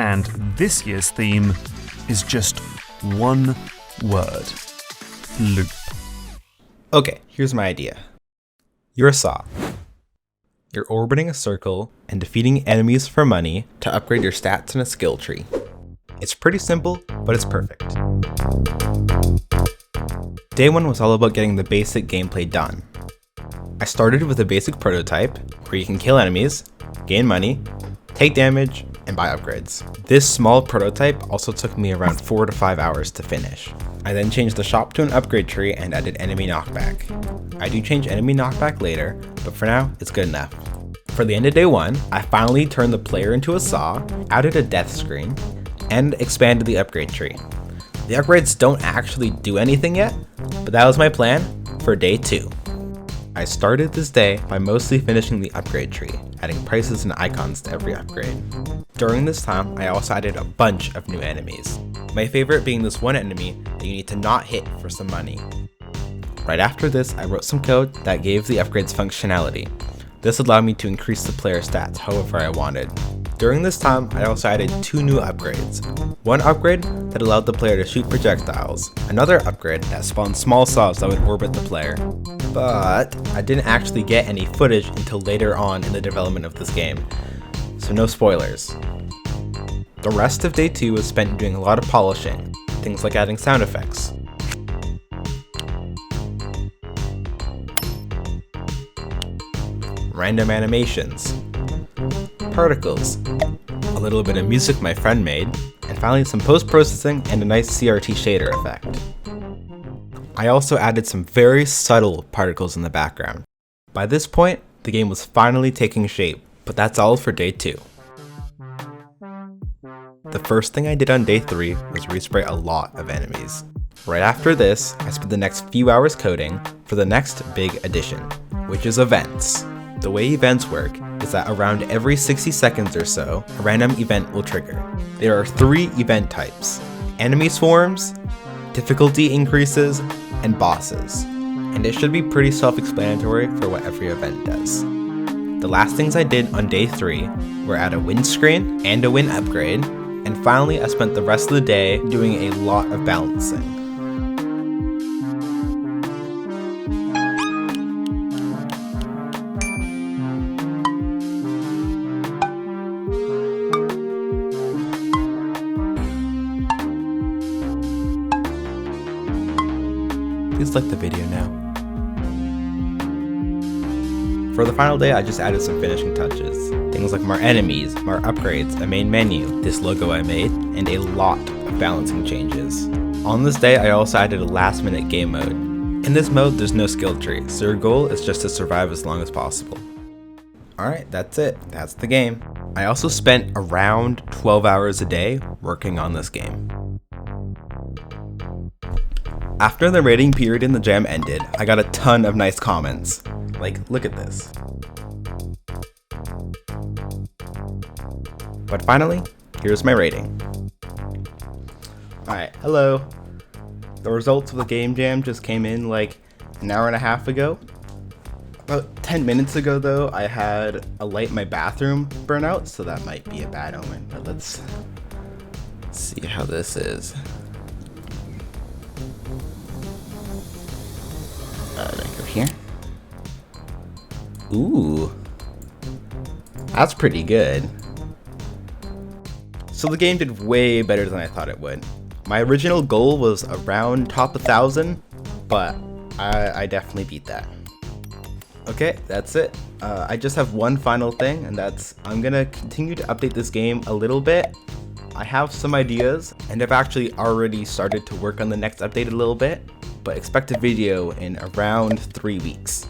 And this year's theme is just one word: loop. Okay, here's my idea. You're a saw. You're orbiting a circle and defeating enemies for money to upgrade your stats in a skill tree. It's pretty simple, but it's perfect. Day 1 was all about getting the basic gameplay done. I started with a basic prototype where you can kill enemies, gain money, take damage, and buy upgrades. This small prototype also took me around 4 to 5 hours to finish. I then changed the shop to an upgrade tree and added enemy knockback. I do change enemy knockback later, but for now, it's good enough. For the end of day 1, I finally turned the player into a saw, added a death screen, and expanded the upgrade tree. The upgrades don't actually do anything yet, but that was my plan for day 2. I started this day by mostly finishing the upgrade tree, adding prices and icons to every upgrade. During this time, I also added a bunch of new enemies. My favorite being this one enemy that you need to not hit for some money. Right after this, I wrote some code that gave the upgrades functionality. This allowed me to increase the player stats however I wanted. During this time, I also added 2 new upgrades. One upgrade that allowed the player to shoot projectiles, another upgrade that spawned small saws that would orbit the player. But I didn't actually get any footage until later on in the development of this game, so no spoilers. The rest of day 2 was spent doing a lot of polishing, things like adding sound effects. Random animations, particles, a little bit of music my friend made, and finally some post-processing and a nice CRT shader effect. I also added some very subtle particles in the background. By this point, the game was finally taking shape, but that's all for day 2. The first thing I did on day 3 was respray a lot of enemies. Right after this, I spent the next few hours coding for the next big addition, which is events. The way events work is that around every 60 seconds or so, a random event will trigger. There are 3 event types: enemy swarms, difficulty increases, and bosses. And it should be pretty self-explanatory for what every event does. The last things I did on day 3 were add a win screen and a win upgrade, and finally I spent the rest of the day doing a lot of balancing. Please like the video now. For the final day, I just added some finishing touches. Things like more enemies, more upgrades, a main menu, this logo I made, and a lot of balancing changes. On this day, I also added a last minute game mode. In this mode, there's no skill tree, so your goal is just to survive as long as possible. Alright, that's it. That's the game. I also spent around 12 hours a day working on this game. After the rating period in the jam ended, I got a ton of nice comments. Like, look at this. But finally, here's my rating. Alright, hello. The results of the game jam just came in like an hour and a half ago. About 10 minutes ago though, I had a light in my bathroom burn out, so that might be a bad omen. But let's see how this is. Go here. Ooh, that's pretty good. So the game did way better than I thought it would. My original goal was around top 1,000, but I definitely beat that. Okay, that's it. I just have one final thing, and that's I'm gonna continue to update this game a little bit. I have some ideas, and I've actually already started to work on the next update a little bit, but expect a video in around 3 weeks.